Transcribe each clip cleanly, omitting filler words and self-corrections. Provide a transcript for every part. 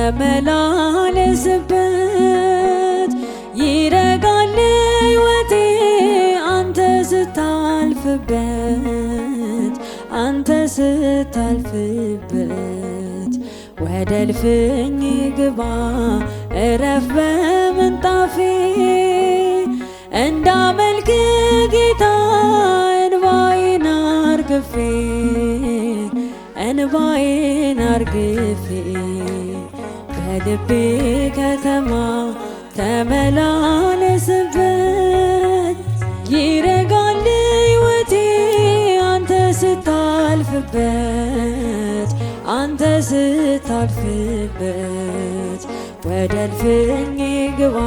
ተመላለስበት ይረጋል ሕይወቴ አንተ ስታልፍበት አንተ ስታልፍበት ወደ እልፍኝ ግባ እረፍ በምንጣፌ እንዳመልክ ጌታ እንባዬን አርግፌ በልቤ ከተማ ተመላለስበት ይረጋል ሕይወቴ አንተ ስታልፍበት አንተ ስታልፍበት ወደ እልፍኝ ግባ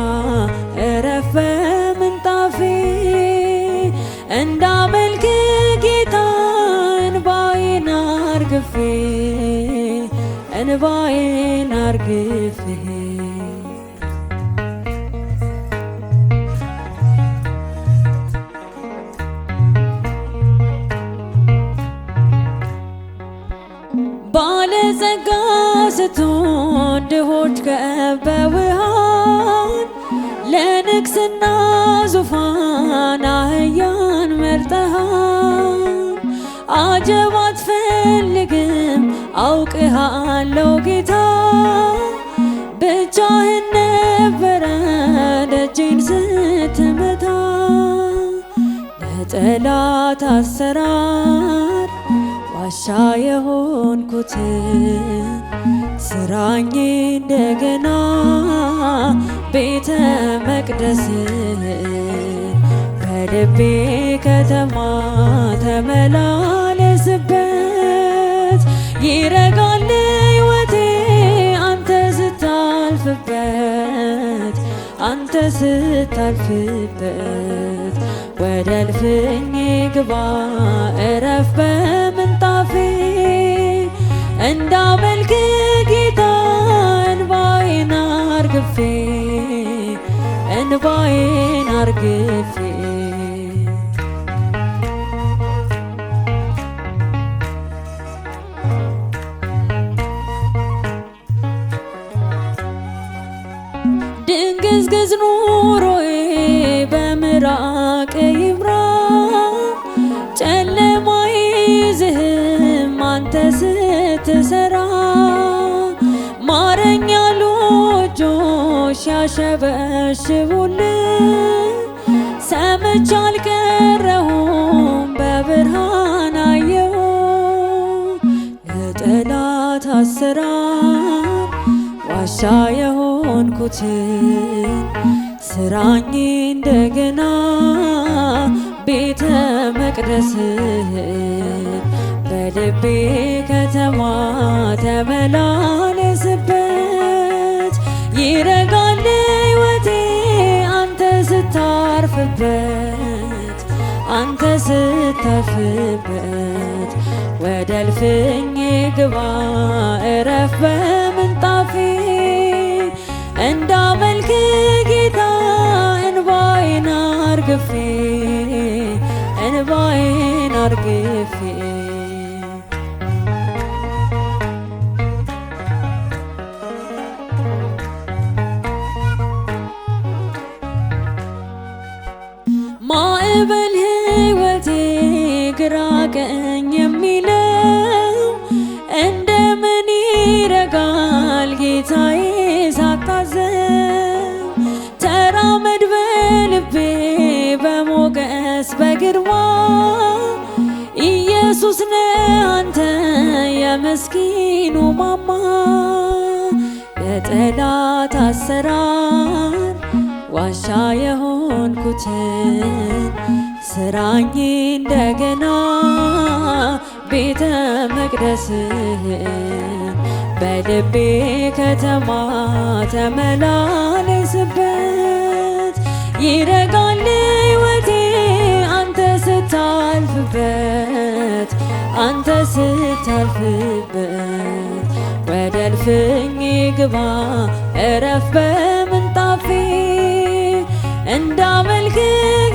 እረፍ በምንጣፌ እንዳመልክ ጌታ እንባዬን አርግፌ ባለጸጋ ስትሆን ድሆች ከበውሃል ለንግስና ዙፋን አህያን መርጠሃል አጀብ አትፈልግም አውቅሃለሁ ጌታ ብቻህን ነበረ ደጄን ስትመታ ለጠላት አሰራር ዋሻ የሆንኩት ስራኝ እንደገና ቤተ መቅደስ በልቤ ከተማ ተመላለስበት ይረጋል ሕይወቴ አንተ ስታልፍበት አንተ ስታልፍበት ወደ እልፍኝ ግባ እረፍ በምንጣፌ እንዳመልክ ጌታ እንባዬን አርግፌ ድንግዝግዝ ኑሮዬ በምራቅ ይብራ ጨለማ ይዝህም አንተ ስትሰራ ማረኝ ያሉ እጆች ያሸበሽቡልኝ ሰምቼ አልቀረሁም በብርሃን አየሁ ለጠላት አሰራር ዋሻ የሆንኩትን ስራኝ እንደገና ቤተ መቅደስ በልቤ ከተማ ተመላለስበት ይረጋል ሕይወቴ አንተ ስታርፍበት አንተ ስታልፍበት ወደ እልፍኝ ግባ እረፍ በምንጣፌ እንዳመልክ ጌታ እንባዬን አርግፌ ማዕበል ሕይወቴ ግራ ቀኝ የሚለው እንደምን ይረጋል ጌታዬ ሳታዘብ ተራመድ በልቤ በሞገስ በግርማ ኢየሱስ ነህ አንተ የምስኪኑ ማማ ለጠላት አሰራር ዋሻ የሆንኩትን ስራኝ እንደገና ቤተ መቅደስ በልቤ ከተማ ተመላለስበት ይረጋል ሕይወቴ አንተ ስታልፍበት አንተ ስታልፍበት ወደ እልፍኝ ግባ እረፍ በምንጣፌ እንዳመልክ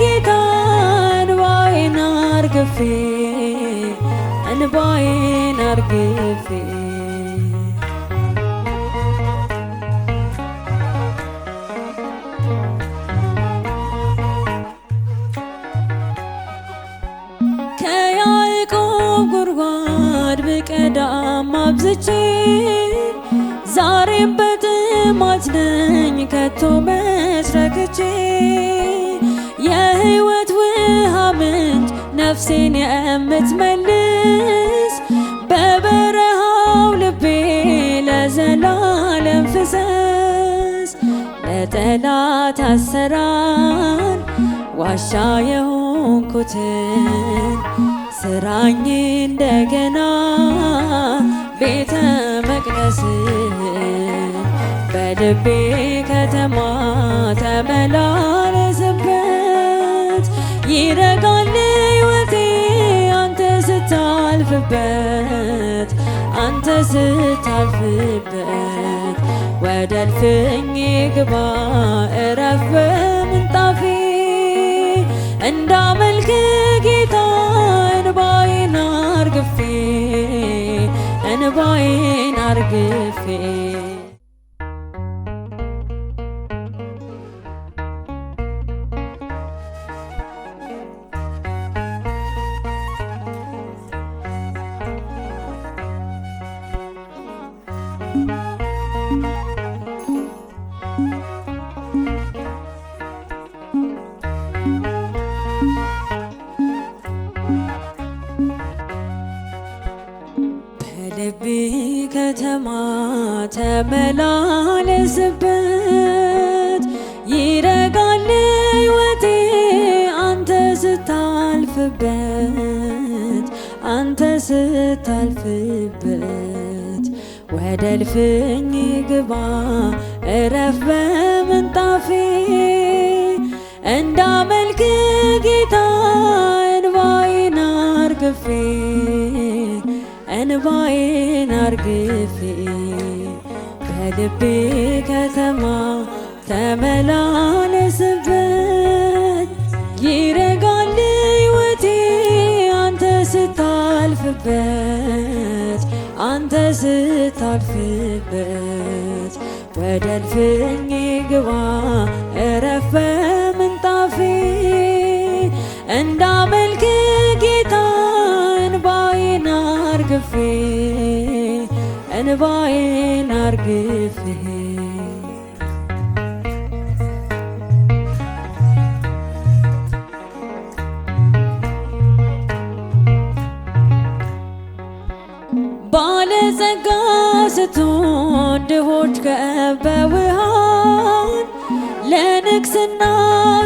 ጌታ እንባዬን አርግፌ ጠጥቼ ዛሬም በጥማት ነኝ ከቶ መስረክቼ የሕይወት ውሃ ምንጭ ነፍሴን የምትመልስ በበረሃው ልቤ ለዘላለም ፍሰስ ለጠላት አሰራር ዋሻ የሆንኩትን ስራኝ እንደገና ቤተ መቅደስን በልቤ ከተማ ተመላለስበት ይረጋል ሕይወቴ አንተ ስታልፍበት አንተ ስታልፍበት ወደ እልፍኜ ግባ እረፍ በምንጣፌ እንዳመልክ ጌታ እንባዬን አርግፌ እንባዬን አርግፌ በልቤ ከተማ ተመላለስበት ይረጋል ሕይወቴ አንተ ስታልፍበት አንተ ስታልፍበት ወደ እልፍኝ ግባ እረፍ በምንጣፌ እንዳመልክ ጌታ እንባዬን አርግፌ እንባዬን አርግፌ በልቤ ከተማ ተመላለስበት ይረጋል ሕይወቴ አንተ ስታልፍበት አንተ ስታልፍበት ወደ እልፍኜ ግባ እረፍ በምንጣፌ እንዳመልክ ጌታ እንባዬን አርግፌ እንባዬን አርግፌ ባለጸጋ ስትሆን ድሆች ከበውሃን ለንግስና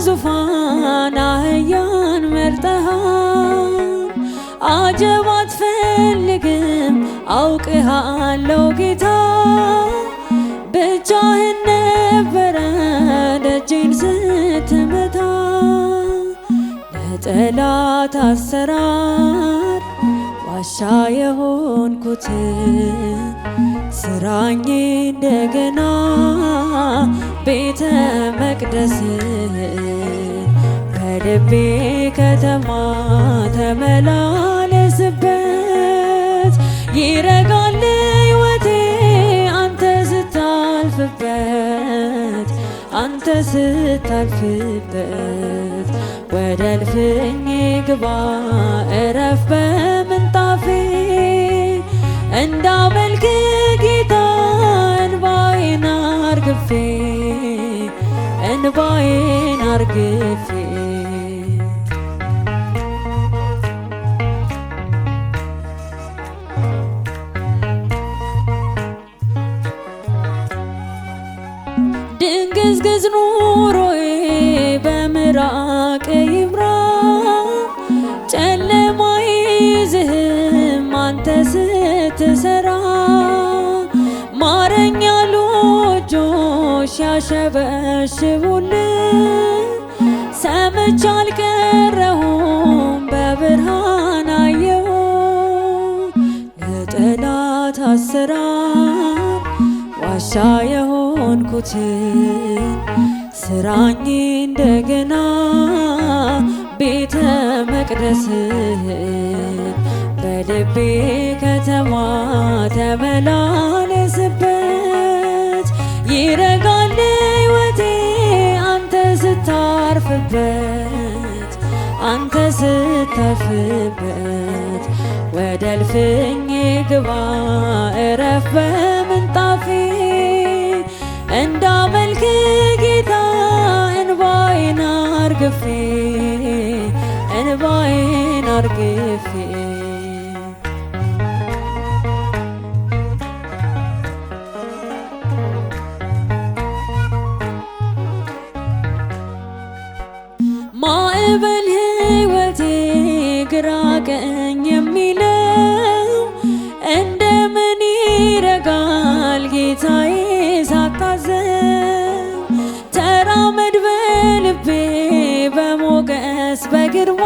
ዙፋን አህያን መርጠሃል አጀብ አትፈልግም አውቅሃለሁ ጌታ ብቻህን ነበረ ደጄን ስትመታ ለጠላት አሰራር ዋሻ የሆንኩትን ስራኝ እንደገና ቤተ መቅደስን በልቤ ከተማ ተመላለስበት ይረጋል ሕይወቴ አንተ ስታልፍበት አንተ ስታልፍበት ወደ እልፍኜ ግባ እረፍ በምንጣፌ እንዳመልክ ጌታ እንባዬን አርግፌ እንባዬን አርግፌ ድንግዝግዝ ኑሮዬ በምራቅ ይብራ ጨለማ ይዝህም አንተ ስትሰራ ማረኝ ያሉ እጆች ያሸበሽቡልኝ ሰምቼ አልቀረሁም በብርሃን አየሁ ለጠላት አሰራር ዋሻ የሆንኩትን ስራኝ እንደገና ቤተ መቅደስን በልቤ ከተማ ተመላለስበት ይረጋል ሕይወቴ አንተ ስታርፍበት አንተ ስታርፍበት ወደ እልፍኝ ግባ እረፍ በምንጣፌ እንዳመልክ ጌታ እንባዬን አርግፌ እንባዬን አርግፌ ማዕበል ሕይወቴ ግራ ቀኝ የሚለው እንደምን ይረጋል ጌታዬ ሳታዘብ ተራመድ በልቤ በሞገስ በግርማ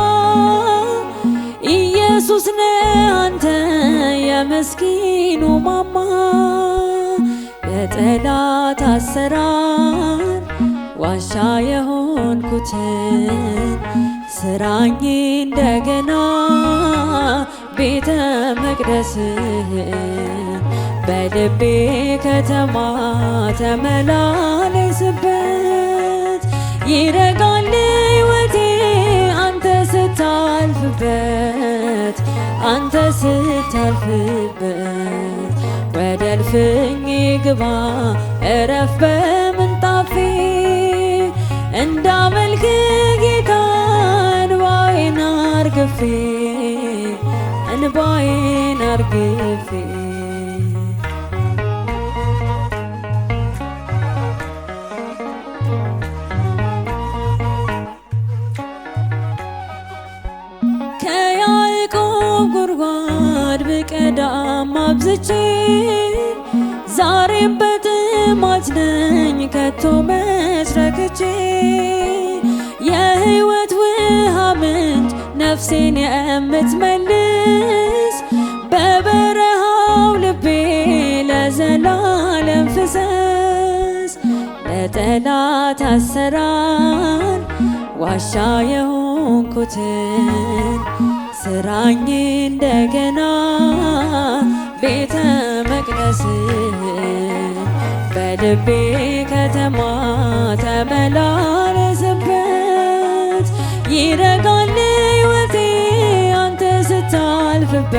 ኢየሱስ ነህ አንተ የምስኪኑ ማማ ለጠላት አሰራር ዋሻ የሆንኩትን ስራኝ እንደገና ቤተ መቅደስህን በልቤ ከተማ ተመላለስበት ይረጋል ሕይወቴ አንተ ስታልፍበት አንተ ስታልፍበት ወደ እልፍኝ ግባ እረፍ በምንጣፌ እንዳመልክ ጌታ እንባዬን አርግፌ እንባዬን አርግፌ ከያዕቆብ ጉድጓድ ብቀዳም አብዝቼ ዛሬም በጥማት ነኝ ከቶ መስረክቼ የሕይወት ውሃ ምንጭ ነፍሴን የምትመልስ በበረሃው ልቤ ለዘላለም ፍሰስ ለጠላት አሰራር ዋሻ የሆንኩትን ስራኝ እንደገና ቤተ መቅደስህን በልቤ ከተማ ተመላለስበት ይረጋል ሕይወቴ አንተ ስታልፍበት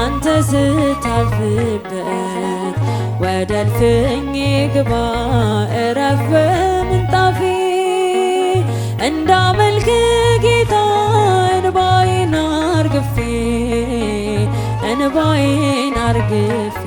አንተ ስታልፍበት ወደ እልፍኝ ግባ እረፍ በምንጣፌ እንዳመልክ ጌታ እንባዬን አርግፌ እንባዬን አርግፌ